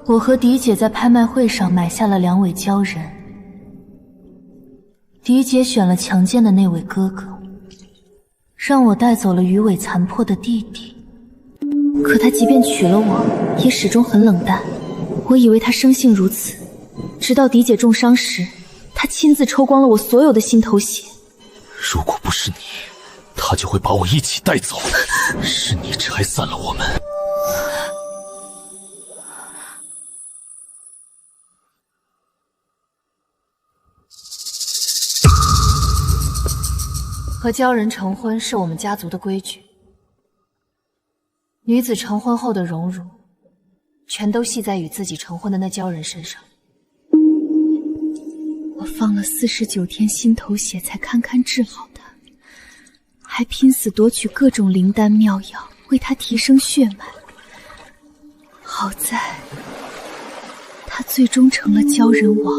我和狄姐在拍卖会上买下了2尾鲛人，狄姐选了强健的那位哥哥，让我带走了鱼尾残破的弟弟。可他即便娶了我，也始终很冷淡。我以为他生性如此，直到狄姐重伤时，他亲自抽光了我所有的心头血。如果不是你，他就会把我一起带走。是你拆散了我们。和鲛人成婚是我们家族的规矩，女子成婚后的荣辱，全都系在与自己成婚的那鲛人身上。我放了49天心头血才堪堪治好他，还拼死夺取各种灵丹妙药，为他提升血脉。好在，他最终成了鲛人王。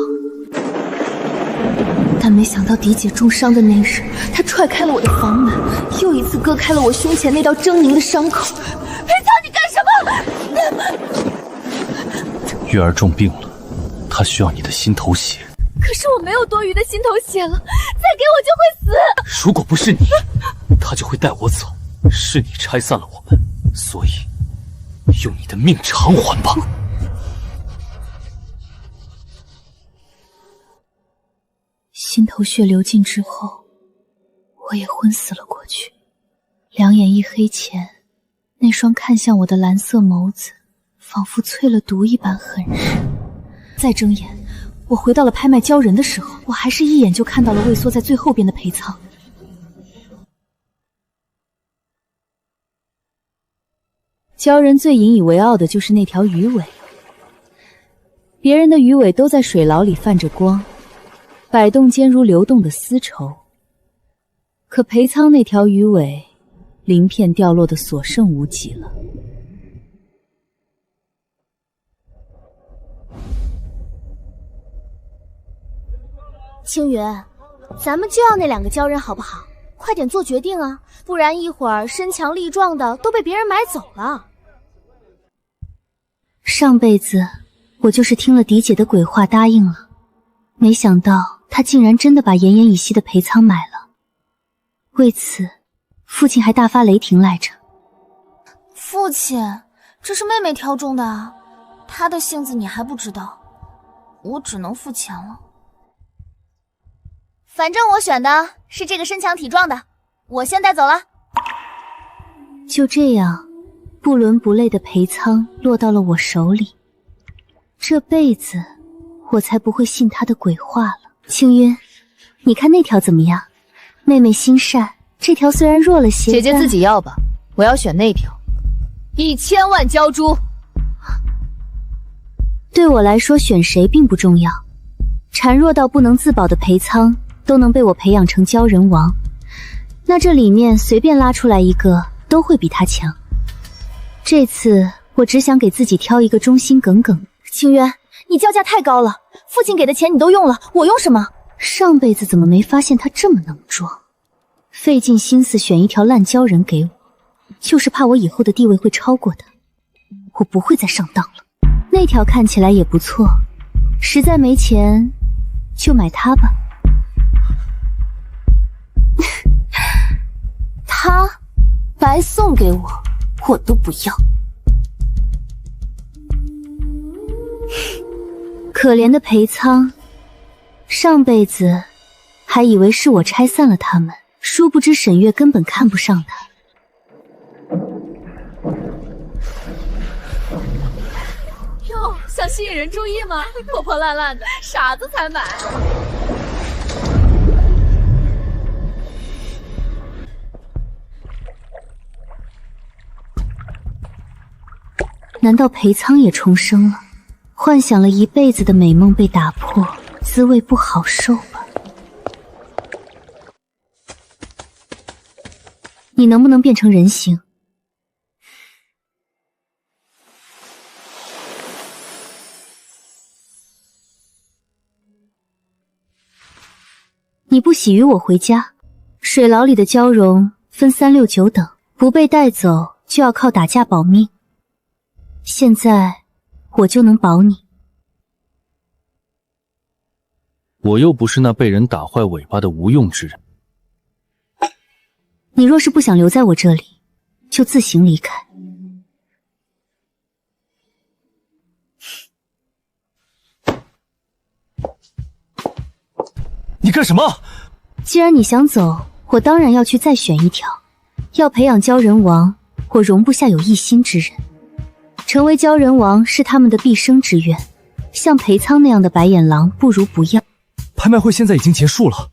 但没想到狄姐重伤的那日，他踹开了我的房门，又一次割开了我胸前那道狰狞的伤口。裴苍，你干什么？月儿重病了，她需要你的心头血。可是我没有多余的心头血了，再给我就会死。如果不是你，他就会带我走。是你拆散了我们，所以用你的命偿还吧。心头血流尽之后，我也昏死了过去。两眼一黑前，那双看向我的蓝色眸子，仿佛淬了毒一般狠热。再睁眼，我回到了拍卖鲛人的时候，我还是一眼就看到了畏缩在最后边的裴苍。鲛人最引以为傲的就是那条鱼尾，别人的鱼尾都在水牢里泛着光，摆动间如流动的丝绸，可裴苍那条鱼尾，鳞片掉落的所剩无几了。青云，咱们就要那2个鲛人好不好？快点做决定啊，不然一会儿身强力壮的都被别人买走了。上辈子我就是听了狄姐的鬼话答应了，没想到她竟然真的把奄奄一息的裴苍买了。为此，父亲还大发雷霆来着。父亲，这是妹妹挑中的啊，她的性子你还不知道，我只能付钱了。反正我选的是这个身强体壮的，我先带走了。就这样，不伦不类的裴苍落到了我手里，这辈子我才不会信他的鬼话了。青云，你看那条怎么样？妹妹心善，这条虽然弱了些，姐姐自己要吧，我要选那条，1000万鲛珠。对我来说，选谁并不重要。孱弱到不能自保的裴苍都能被我培养成鲛人王，那这里面随便拉出来一个都会比他强。这次我只想给自己挑一个忠心耿耿。清渊，你叫价太高了，父亲给的钱你都用了，我用什么？上辈子怎么没发现他这么能装，费尽心思选一条烂鲛人给我，就是怕我以后的地位会超过他。我不会再上当了。那条看起来也不错，实在没钱就买它吧。他白送给我，我都不要。可怜的裴苍，上辈子还以为是我拆散了他们，殊不知沈月根本看不上他。哟，想吸引人注意吗？破破烂烂的，傻子才买。难道裴苍也重生了？幻想了一辈子的美梦被打破，滋味不好受吧？你能不能变成人形？你不喜与我回家？水牢里的蛟龙分3、6、9等，不被带走就要靠打架保命。现在我就能保你。我又不是那被人打坏尾巴的无用之人。你若是不想留在我这里，就自行离开。你干什么？既然你想走，我当然要去再选一条。要培养鲛人王，我容不下有一心之人。成为鲛人王是他们的毕生之愿，像裴苍那样的白眼狼，不如不要。拍卖会现在已经结束了，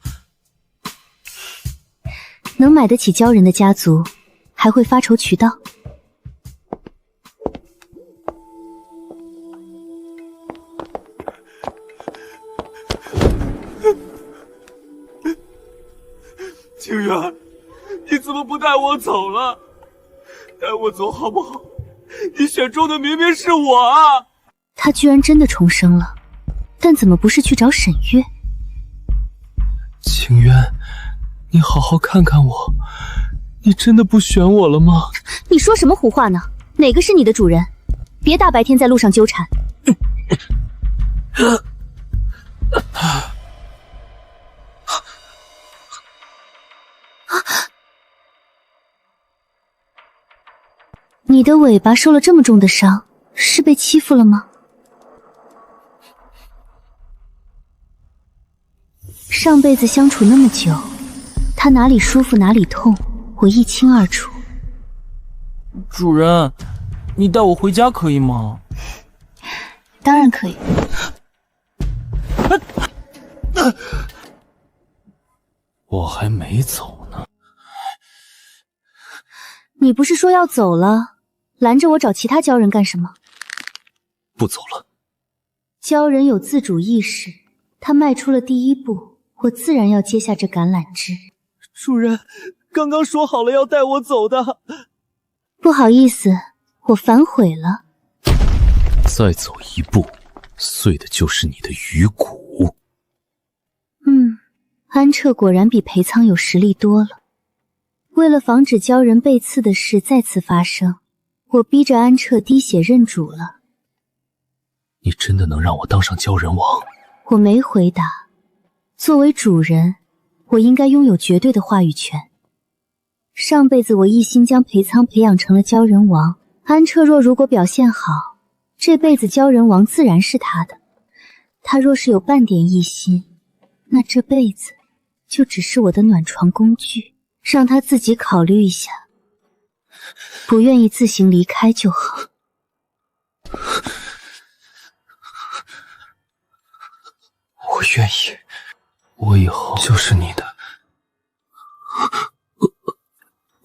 能买得起鲛人的家族，还会发愁渠道？清源，你怎么不带我走了？带我走好不好？你选中的明明是我啊！他居然真的重生了，但怎么不是去找沈月？清渊，你好好看看我，你真的不选我了吗？你说什么胡话呢？哪个是你的主人？别大白天在路上纠缠。你的尾巴受了这么重的伤，是被欺负了吗？上辈子相处那么久，他哪里舒服哪里痛，我一清二楚。主人，你带我回家可以吗？当然可以。我还没走呢。你不是说要走了，拦着我找其他鲛人干什么？不走了。鲛人有自主意识，他迈出了第一步，我自然要接下这橄榄枝。主人，刚刚说好了要带我走的。不好意思，我反悔了。再走一步，碎的就是你的鱼骨。安彻果然比裴苍有实力多了。为了防止鲛人被刺的事再次发生，我逼着安彻滴血认主了。你真的能让我当上鲛人王？我没回答。作为主人，我应该拥有绝对的话语权。上辈子我一心将裴苍培养成了鲛人王，安彻如果表现好，这辈子鲛人王自然是他的。他若是有半点异心，那这辈子就只是我的暖床工具，让他自己考虑一下，不愿意自行离开就好。我愿意，我以后就是你的，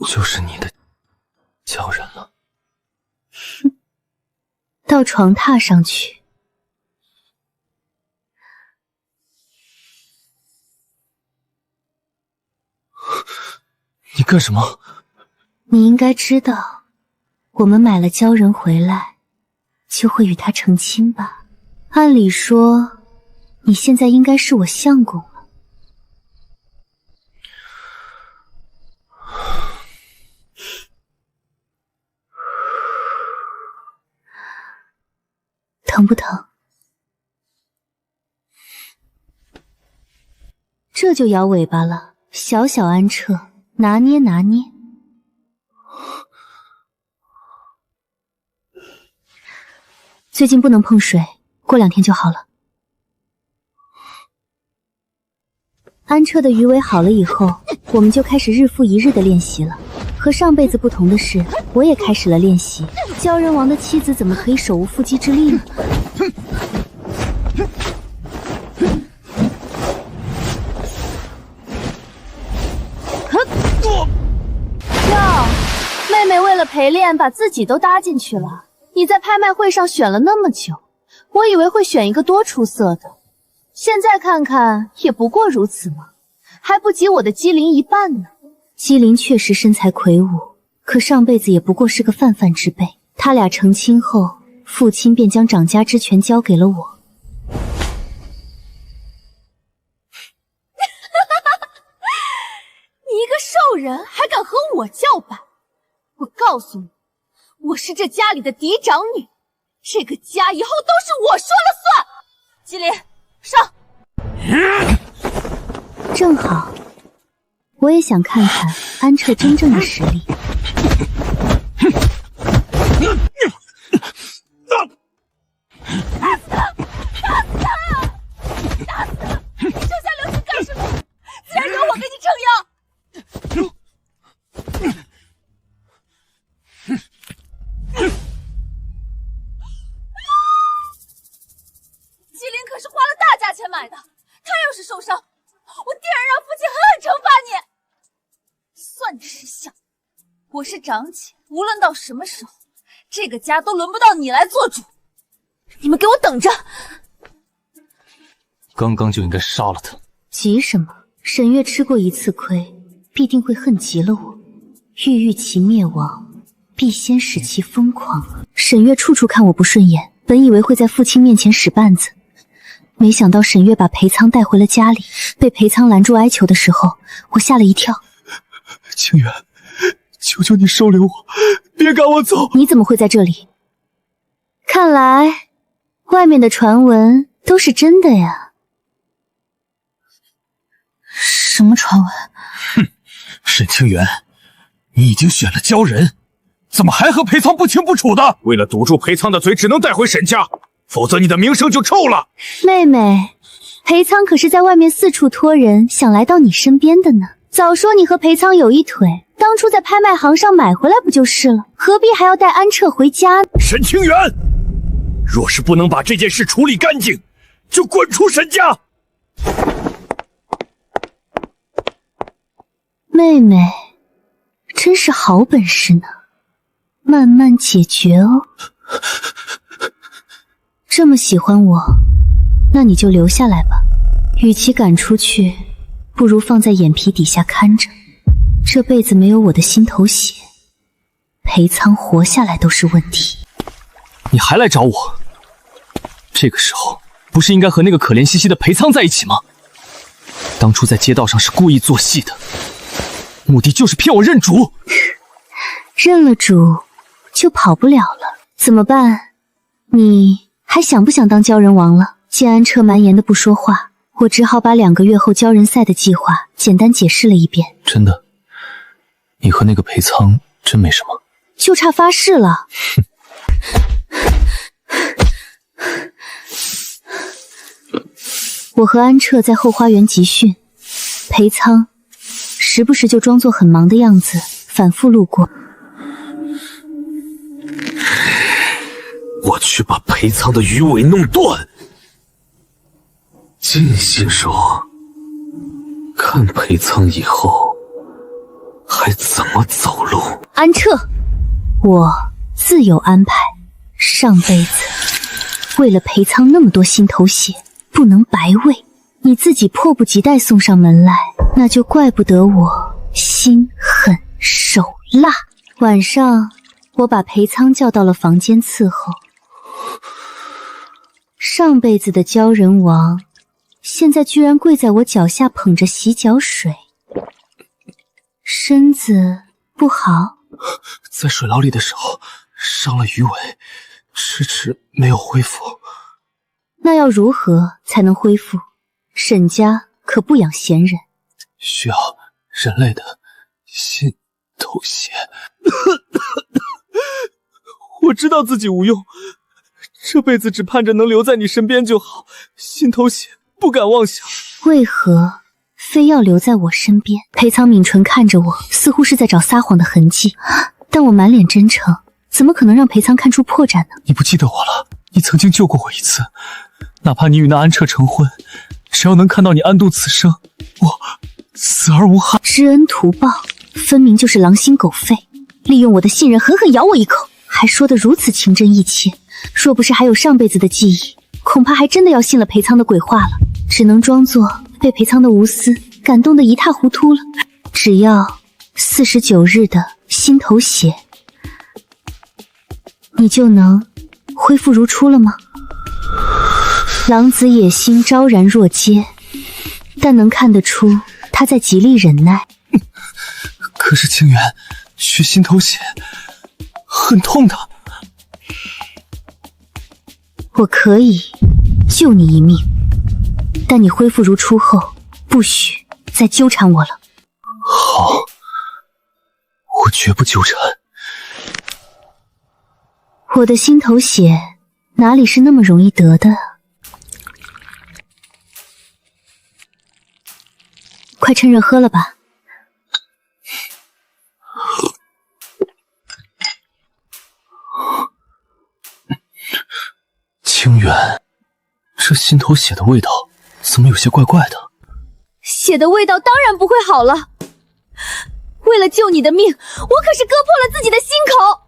就是你的鲛人了。到床榻上去。你干什么？你应该知道，我们买了鲛人回来，就会与他成亲吧？按理说，你现在应该是我相公了。疼不疼？这就摇尾巴了。小小安彻，拿捏拿捏。最近不能碰水，过2天就好了。安彻的鱼尾好了以后，我们就开始日复一日的练习了。和上辈子不同的是，我也开始了练习。鲛人王的妻子怎么可以手无缚鸡之力呢？妹妹为了陪练，把自己都搭进去了。你在拍卖会上选了那么久，我以为会选一个多出色的，现在看看也不过如此嘛，还不及我的姬陵一半呢。姬陵确实身材魁梧，可上辈子也不过是个泛泛之辈。他俩成亲后，父亲便将掌家之权交给了我。你一个兽人还敢和我叫板？我告诉你，我是这家里的嫡长女，这个家以后都是我说了算。麒麟，上！正好，我也想看看安彻真正的实力。打死他！你手下留情干什么？自然由我给你撑腰。麒麟可是花了大价钱买的，他要是受伤，我定然让父亲狠狠惩罚你。算你识相，我是长姐，无论到什么时候，这个家都轮不到你来做主。你们给我等着！刚刚就应该杀了他。急什么？沈月吃过一次亏，必定会恨极了我。欲其灭亡，必先使其疯狂。沈月处处看我不顺眼，本以为会在父亲面前使绊子，没想到沈月把裴苍带回了家里。被裴苍拦住哀求的时候，我吓了一跳。清源，求求你收留我，别赶我走！你怎么会在这里？看来外面的传闻都是真的呀。什么传闻？哼，沈清源，你已经选了鲛人，怎么还和裴苍不清不楚的？为了堵住裴苍的嘴，只能带回沈家，否则你的名声就臭了。妹妹，裴苍可是在外面四处托人，想来到你身边的呢。早说你和裴苍有一腿，当初在拍卖行上买回来不就是了？何必还要带安彻回家呢？沈清源，若是不能把这件事处理干净，就滚出沈家！妹妹，真是好本事呢，慢慢解决哦。这么喜欢我，那你就留下来吧。与其赶出去，不如放在眼皮底下看着。这辈子没有我的心头血，裴苍活下来都是问题。你还来找我？这个时候不是应该和那个可怜兮兮的裴苍在一起吗？当初在街道上是故意做戏的，目的就是骗我认主。认了主就跑不了了，怎么办？你还想不想当鲛人王了？见安彻蛮严的不说话，我只好把2个月后鲛人赛的计划简单解释了一遍。真的，你和那个裴苍真没什么，就差发誓了。我和安彻在后花园集训，裴苍时不时就装作很忙的样子，反复路过。我去把裴苍的鱼尾弄断。金星说，看裴苍以后还怎么走路。安彻，我自有安排。上辈子为了裴苍那么多心头血，不能白喂。你自己迫不及待送上门来，那就怪不得我心狠手辣。晚上我把裴苍叫到了房间伺候。上辈子的鲛人王，现在居然跪在我脚下捧着洗脚水，身子不好。在水牢里的时候伤了鱼尾，迟迟没有恢复。那要如何才能恢复？沈家可不养闲人，需要人类的心头血。我知道自己无用，这辈子只盼着能留在你身边就好，心头血不敢妄想。为何非要留在我身边？裴苍抿唇看着我，似乎是在找撒谎的痕迹，但我满脸真诚，怎么可能让裴苍看出破绽呢？你不记得我了？你曾经救过我一次，哪怕你与那安彻成婚，只要能看到你安度此生，我死而无憾。知恩图报，分明就是狼心狗肺，利用我的信任狠狠咬我一口，还说得如此情真意切。若不是还有上辈子的记忆，恐怕还真的要信了裴苍的鬼话了。只能装作被裴苍的无私感动得一塌糊涂了。只要49日的心头血，你就能恢复如初了吗？狼子野心昭然若揭，但能看得出他在极力忍耐。可是清源，血心头血很痛的。我可以救你一命，但你恢复如初后，不许再纠缠我了。好，我绝不纠缠。我的心头血哪里是那么容易得的？快趁热喝了吧。清源，这心头血的味道怎么有些怪怪的？血的味道当然不会好了。为了救你的命，我可是割破了自己的心口。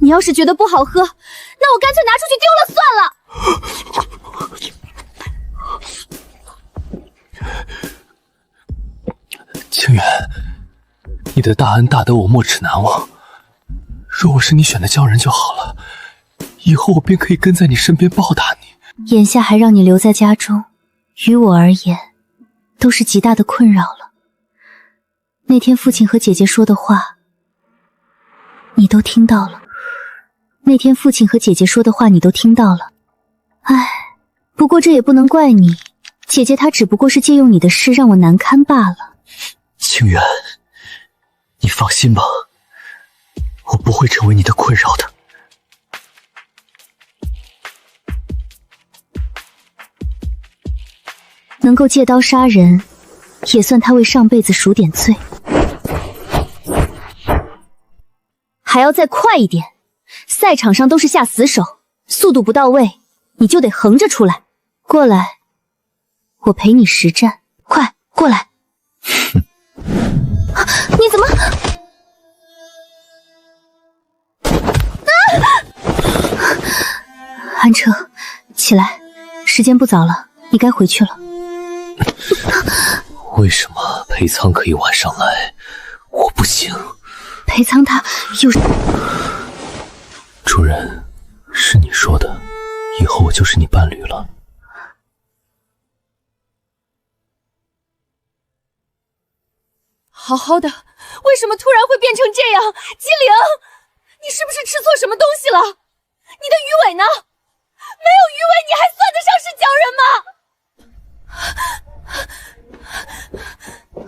你要是觉得不好喝，那我干脆拿出去丢了算了。清源，你的大恩大德我没齿难忘。若我是你选的鲛人就好了，以后我便可以跟在你身边报答你。眼下还让你留在家中，于我而言都是极大的困扰了。那天父亲和姐姐说的话你都听到了，那天父亲和姐姐说的话你都听到了。唉，不过这也不能怪你，姐姐她只不过是借用你的事让我难堪罢了。清源，你放心吧，我不会成为你的困扰的。能够借刀杀人，也算他为上辈子赎点罪。还要再快一点，赛场上都是下死手，速度不到位，你就得横着出来。过来，我陪你实战，快过来。你怎么？安彻，起来，时间不早了，你该回去了。为什么裴苍可以晚上来，我不行？裴苍他有……主人，是你说的，以后我就是你伴侣了。好好的，为什么突然会变成这样？姬灵，你是不是吃错什么东西了？你的鱼尾呢？没有鱼尾，你还算得上是鲛人吗？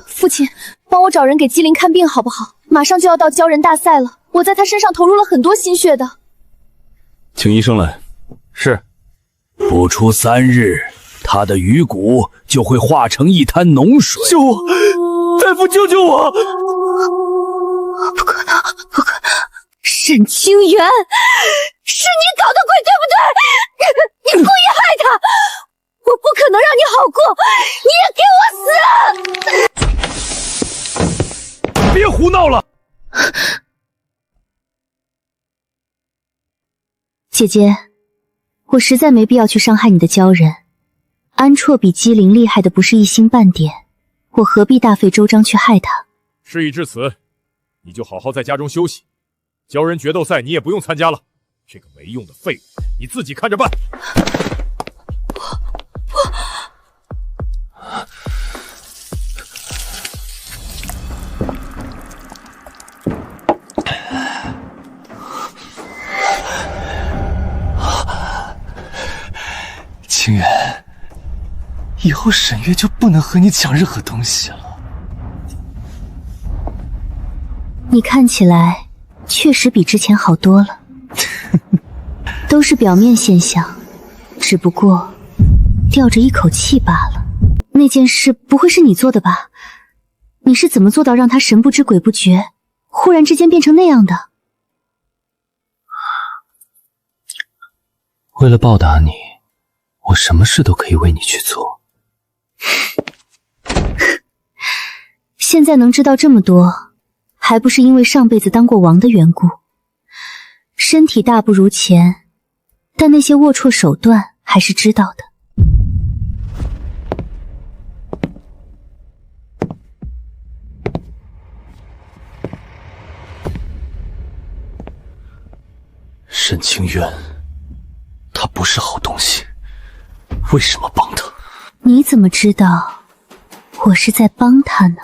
父亲，帮我找人给姬灵看病好不好？马上就要到鲛人大赛了，我在他身上投入了很多心血的。请医生来。是。不出3日，他的鱼骨就会化成一滩脓水。救我！大夫，救救我！不可能，不可能！沈清源，是你搞的鬼，对不对？你故意害他！我不可能让你好过，你也给我死！别胡闹了！姐姐，我实在没必要去伤害你的鲛人。安绰比姬灵厉害的不是一星半点，我何必大费周章去害他？事已至此，你就好好在家中休息。鲛人决斗赛你也不用参加了，这个没用的废物，你自己看着办。清源，以后沈月就不能和你抢任何东西了。你看起来确实比之前好多了，都是表面现象，只不过吊着一口气罢了。那件事不会是你做的吧？你是怎么做到让他神不知鬼不觉，忽然之间变成那样的？为了报答你，我什么事都可以为你去做。现在能知道这么多，还不是因为上辈子当过王的缘故。身体大不如前，但那些龌龊手段还是知道的。沈清源，他不是好东西，为什么帮他？你怎么知道我是在帮他呢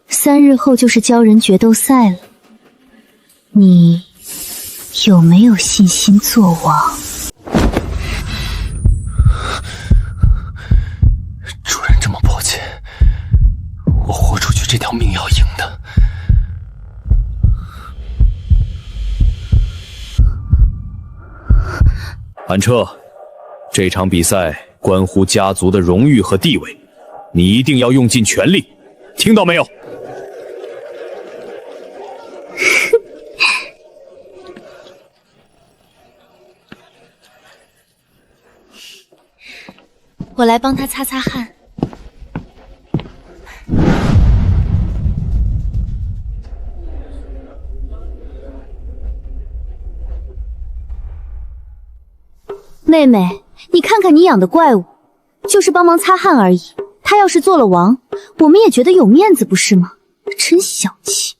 ？3日后就是鲛人决斗赛了，你有没有信心做王？主人这么迫切，我豁出去这条命要赢的。安彻，这场比赛关乎家族的荣誉和地位，你一定要用尽全力，听到没有？我来帮他擦擦汗。妹妹，你看看你养的怪物，就是帮忙擦汗而已。他要是做了王，我们也觉得有面子，不是吗？真小气。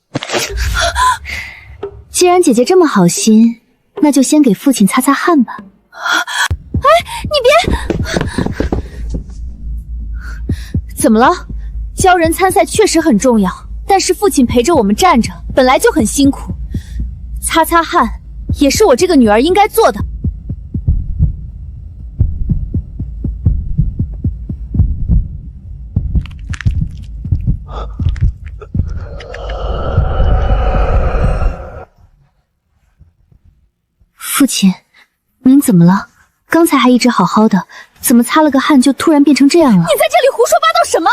既然姐姐这么好心，那就先给父亲擦擦汗吧。哎，你别！怎么了？教人参赛确实很重要，但是父亲陪着我们站着，本来就很辛苦，擦擦汗也是我这个女儿应该做的。父亲，您怎么了？刚才还一直好好的，怎么擦了个汗就突然变成这样了？你在这里胡说八道什么？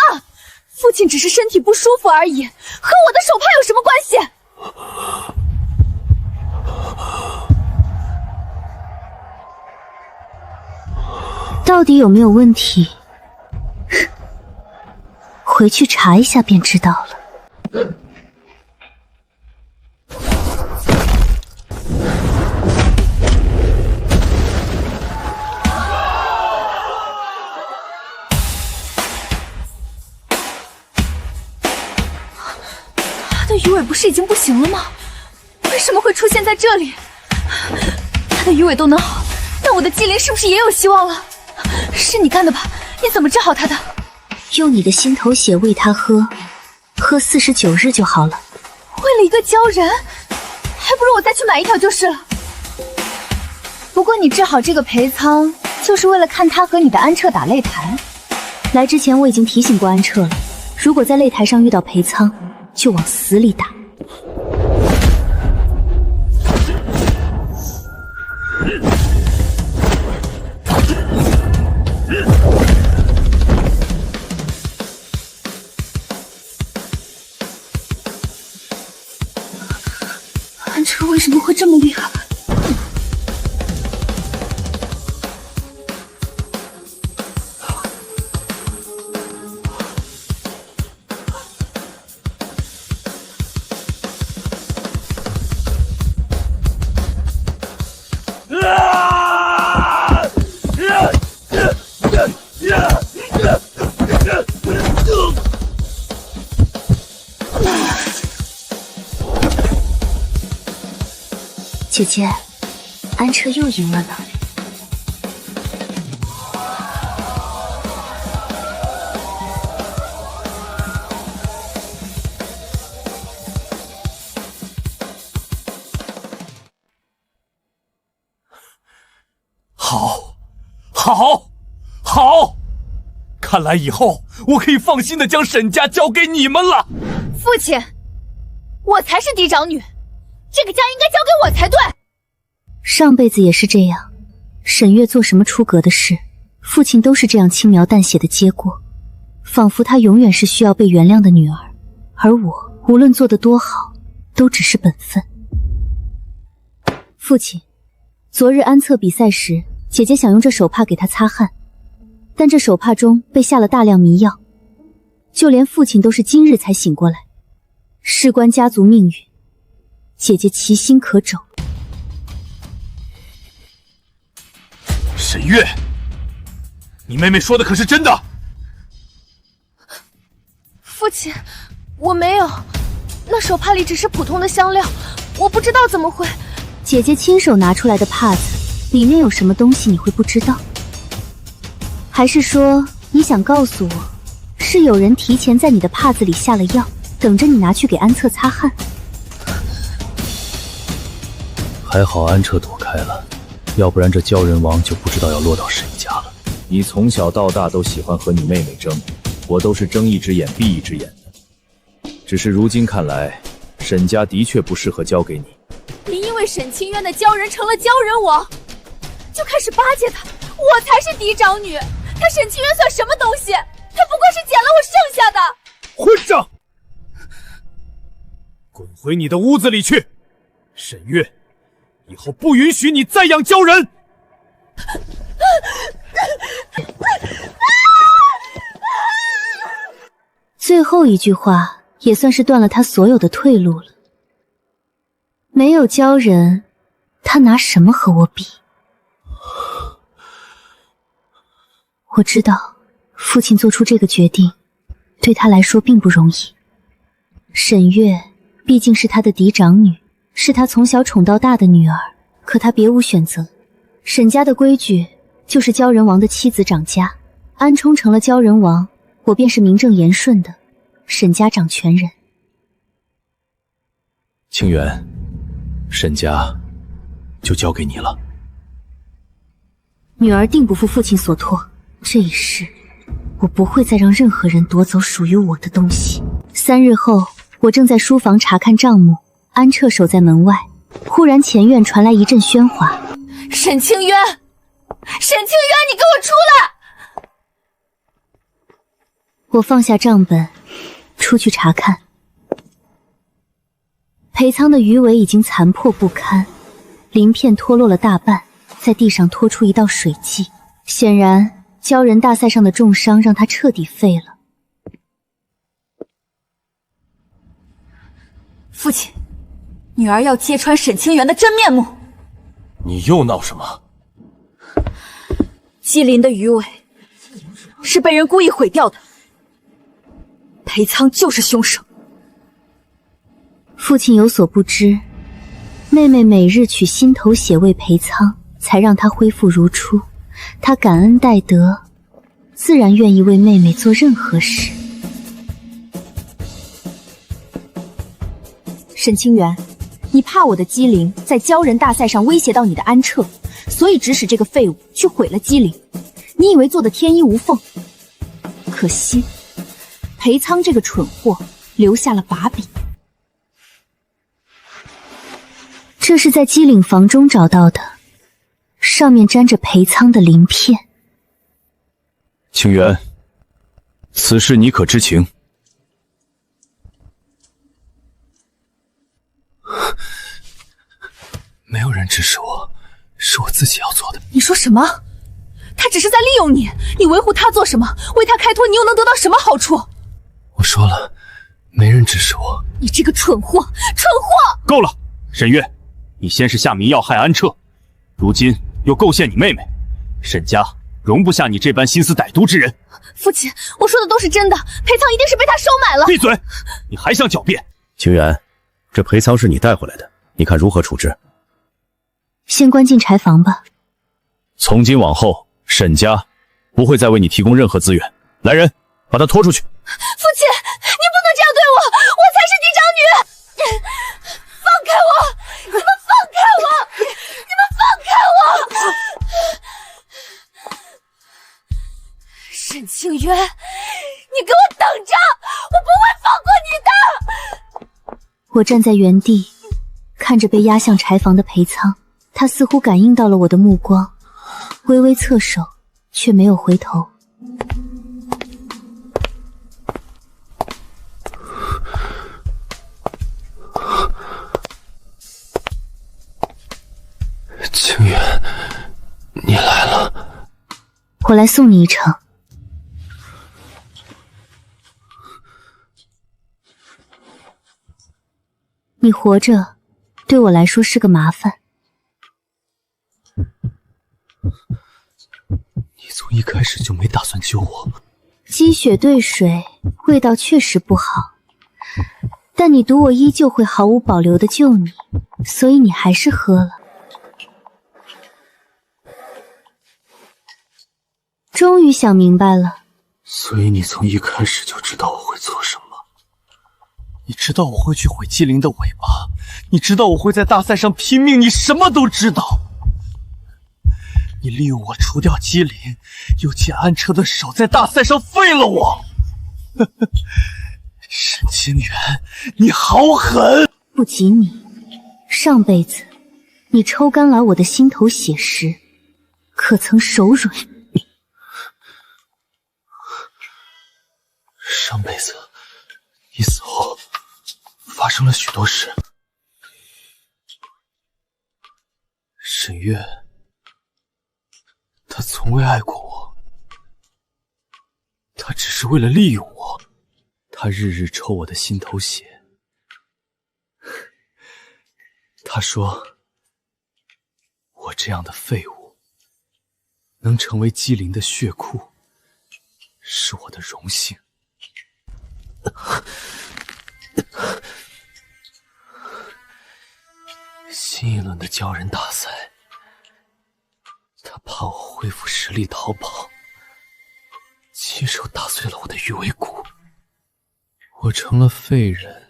父亲只是身体不舒服而已，和我的手帕有什么关系？到底有没有问题？回去查一下便知道了。他的鱼尾不是已经不行了吗？为什么会出现在这里？他的鱼尾都能好，那我的姬灵是不是也有希望了？是你干的吧？你怎么治好他的？用你的心头血喂他喝，喝49日就好了。为了一个鲛人，还不如我再去买一条就是了。不过你治好这个裴苍，就是为了看他和你的安彻打擂台。来之前我已经提醒过安彻了，如果在擂台上遇到裴苍，就往死里打。安彻为什么会这么厉害？姐姐，安彻又赢了呢。好，好，好！看来以后我可以放心的将沈家交给你们了。父亲，我才是嫡长女，这个家应该交给我才对。上辈子也是这样，沈月做什么出格的事，父亲都是这样轻描淡写的接过，仿佛她永远是需要被原谅的女儿，而我无论做得多好，都只是本分。父亲，昨日安策比赛时，姐姐想用这手帕给他擦汗，但这手帕中被下了大量迷药，就连父亲都是今日才醒过来。事关家族命运，姐姐其心可肘。沈月，你妹妹说的可是真的？父亲，我没有，那手帕里只是普通的香料，我不知道怎么会。姐姐亲手拿出来的帕子，里面有什么东西你会不知道？还是说你想告诉我，是有人提前在你的帕子里下了药，等着你拿去给安策擦汗？还好安彻躲开了，要不然这鲛人王就不知道要落到谁家了。你从小到大都喜欢和你妹妹争，我都是睁一只眼闭一只眼的。只是如今看来，沈家的确不适合交给你。你因为沈清渊的鲛人成了鲛人王，就开始巴结他，我才是嫡长女，他沈清渊算什么东西？他不过是捡了我剩下的。混账！滚回你的屋子里去！沈月，以后不允许你再养鲛人！最后一句话也算是断了他所有的退路了。没有鲛人，他拿什么和我比？我知道父亲做出这个决定对他来说并不容易。沈月毕竟是他的嫡长女，是他从小宠到大的女儿，可他别无选择。沈家的规矩就是鲛人王的妻子掌家，安冲成了鲛人王，我便是名正言顺的沈家掌权人。清源，沈家就交给你了。女儿定不负父亲所托，这一世我不会再让任何人夺走属于我的东西。3日后，我正在书房查看账目，安彻守在门外，忽然前院传来一阵喧哗。沈清渊，沈清渊，你给我出来！我放下账本，出去查看。裴仓的鱼尾已经残破不堪，鳞片脱落了大半，在地上拖出一道水迹。显然，鲛人大赛上的重伤让他彻底废了。父亲，女儿要揭穿沈清源的真面目。你又闹什么？姬林的鱼尾是被人故意毁掉的，裴仓就是凶手。父亲有所不知，妹妹每日取心头血喂裴仓，才让他恢复如初。他感恩戴德，自然愿意为妹妹做任何事。沈清源，你怕我的姬陵在鲛人大赛上威胁到你的安彻，所以指使这个废物去毁了姬陵。你以为做的天衣无缝？可惜，裴仓这个蠢货留下了把柄。这是在姬岭房中找到的，上面沾着裴仓的鳞片。清源，此事你可知情？没有人指使我，是我自己要做的。你说什么？他只是在利用你，你维护他做什么？为他开脱，你又能得到什么好处？我说了，没人指使我。你这个蠢货，蠢货！够了，沈月，你先是下迷药害安彻，如今又构陷你妹妹，沈家容不下你这般心思歹毒之人。父亲，我说的都是真的，裴仓一定是被他收买了。闭嘴！你还想狡辩？清源，这裴仓是你带回来的，你看如何处置？先关进柴房吧。从今往后，沈家不会再为你提供任何资源。来人，把他拖出去。父亲，你不能这样对我，我才是嫡长女！放开我！你们放开我！你们放开我！沈清渊，你给我等着，我不会放过你的！我站在原地，看着被押向柴房的裴仓，他似乎感应到了我的目光，微微侧手，却没有回头。清源，你来了。我来送你一程。你活着，对我来说是个麻烦。你从一开始就没打算救我。鸡血兑水，味道确实不好，但你赌我依旧会毫无保留的救你，所以你还是喝了。终于想明白了。所以你从一开始就知道我会做什么。你知道我会去毁姬灵的尾巴，你知道我会在大赛上拼命，你什么都知道。你利用我除掉姬灵，又借安彻的手在大赛上废了我。沈清源，你好狠！不及你，上辈子你抽干了我的心头血时，可曾手软？上辈子你死后发生了许多事，沈月他从未爱过我，他只是为了利用我，他日日抽我的心头血。他说我这样的废物能成为姬灵的血库，是我的荣幸。新一轮的鲛人大赛，他怕我恢复实力逃跑，亲手打碎了我的鱼尾骨，我成了废人，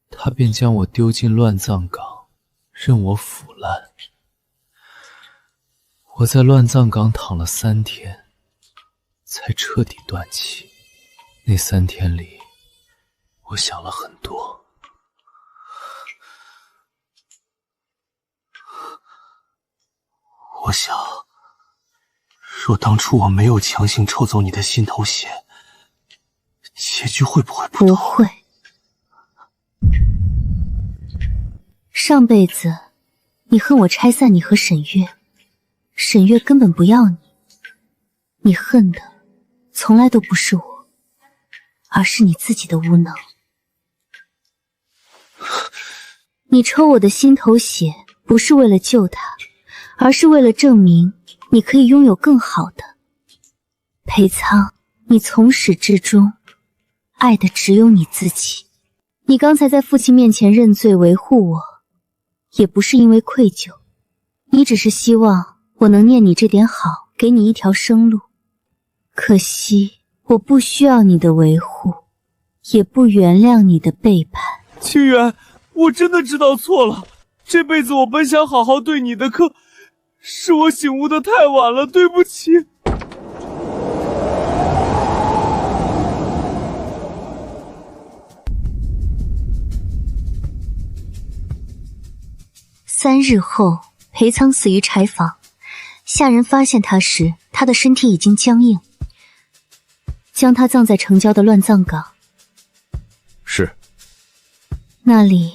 他便将我丢进乱葬岗，任我腐烂。我在乱葬岗躺了3天，才彻底断气。那3天里，我想了很多。我想，若当初我没有强行抽走你的心头血，结局会不会不同？不会。上辈子，你恨我拆散你和沈月，沈月根本不要你。你恨的，从来都不是我，而是你自己的无能。你抽我的心头血，不是为了救他，而是为了证明你可以拥有更好的。裴苍，你从始至终爱的只有你自己。你刚才在父亲面前认罪维护我，也不是因为愧疚，你只是希望我能念你这点好，给你一条生路。可惜我不需要你的维护，也不原谅你的背叛。清源，我真的知道错了，这辈子我本想好好对你的，可是我醒悟的太晚了，对不起。3日后，裴苍死于柴房。下人发现他时，他的身体已经僵硬，将他葬在城郊的乱葬岗。是。那里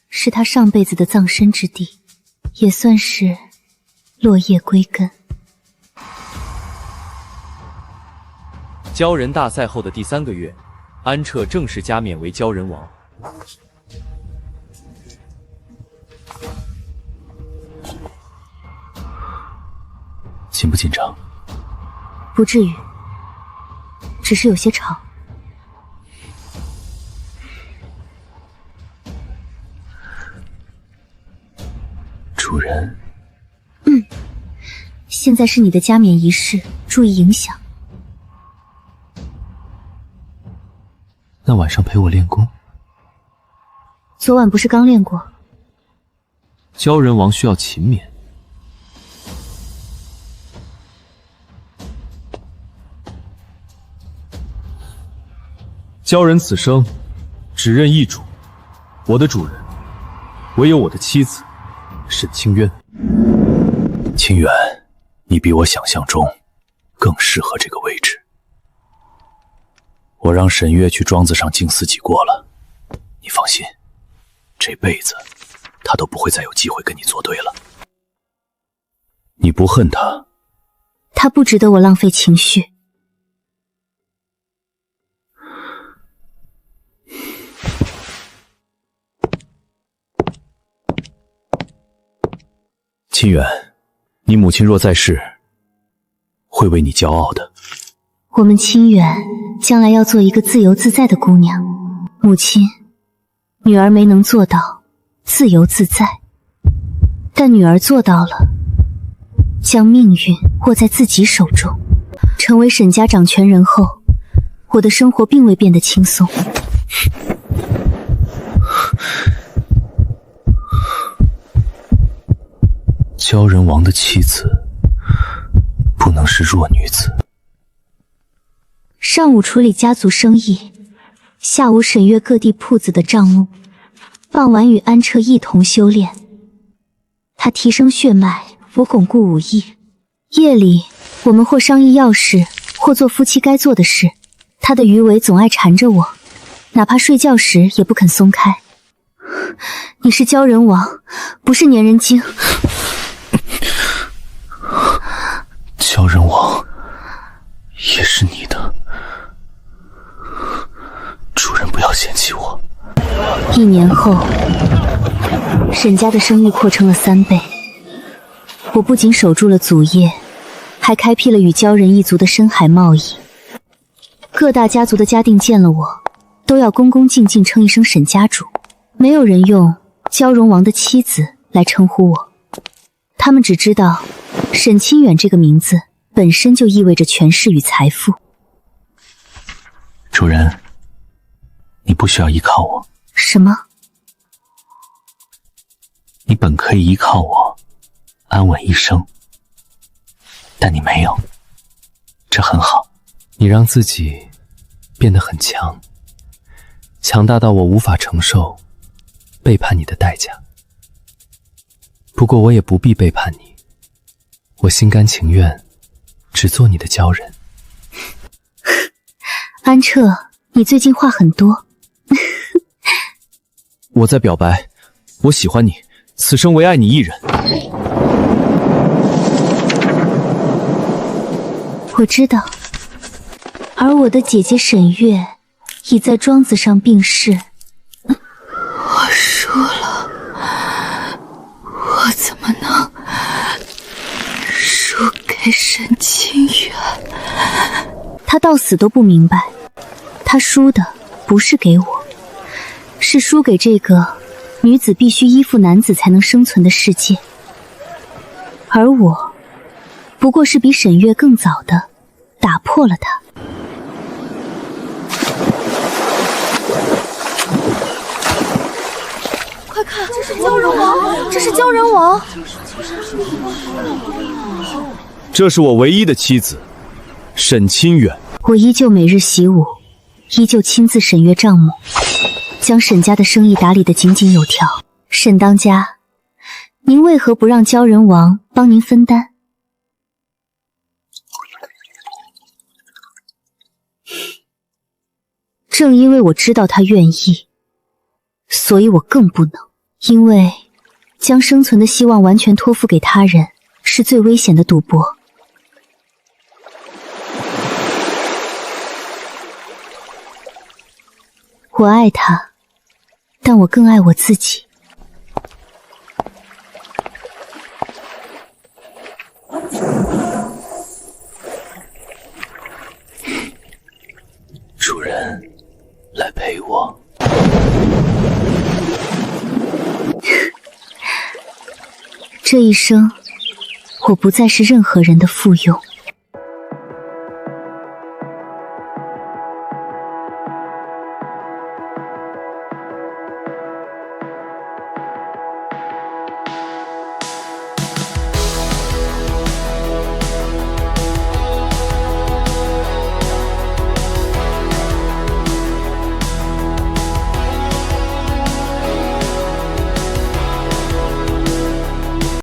是他上辈子的葬身之地，也算是落叶归根。鲛人大赛后的第3个月，安彻正式加冕为鲛人王。紧不紧张？不至于，只是有些吵。主人。现在是你的加冕仪式，注意影响。那晚上陪我练功。昨晚不是刚练过？鲛人王需要勤勉。鲛人此生只认一主，我的主人唯有我的妻子沈清渊。清源，你比我想象中更适合这个位置。我让沈月去庄子上静思己过了，你放心，这辈子他都不会再有机会跟你作对了。你不恨他？他不值得我浪费情绪。清源，你母亲若在世，会为你骄傲的。我们清源将来要做一个自由自在的姑娘。母亲，女儿没能做到自由自在，但女儿做到了，将命运握在自己手中。成为沈家掌权人后，我的生活并未变得轻松。鲛人王的妻子不能是弱女子。上午处理家族生意，下午审阅各地铺子的账目，傍晚与安彻一同修炼。他提升血脉，我巩固武艺。夜里我们或商议要事，或做夫妻该做的事。他的鱼尾总爱缠着我，哪怕睡觉时也不肯松开。你是鲛人王，不是粘人精。鲛人王也是你的，主人不要嫌弃我。1年后，沈家的生意扩成了3倍。我不仅守住了祖业，还开辟了与鲛人一族的深海贸易。各大家族的家丁见了我，都要恭恭敬敬称一声沈家主，没有人用鲛人王的妻子来称呼我。他们只知道沈清远这个名字本身就意味着权势与财富。主人，你不需要依靠我。什么？你本可以依靠我安稳一生，但你没有，这很好。你让自己变得很强，强大到我无法承受背叛你的代价。不过我也不必背叛你，我心甘情愿只做你的鲛人。安彻，你最近话很多。我在表白，我喜欢你，此生唯爱你一人。我知道，而我的姐姐沈月已在庄子上病逝。我输了，我怎么能输给沈清远？他到死都不明白，他输的不是给我，是输给这个女子必须依附男子才能生存的世界。而我不过是比沈月更早的打破了它。快看，这是鲛人王，这是鲛人王。这是我唯一的妻子，沈清远。我依旧每日习武，依旧亲自审阅账目，将沈家的生意打理得井井有条。沈当家，您为何不让鲛人王帮您分担？正因为我知道他愿意，所以我更不能。因为将生存的希望完全托付给他人，是最危险的赌博。我爱他，但我更爱我自己。主人，来陪我。这一生，我不再是任何人的附庸。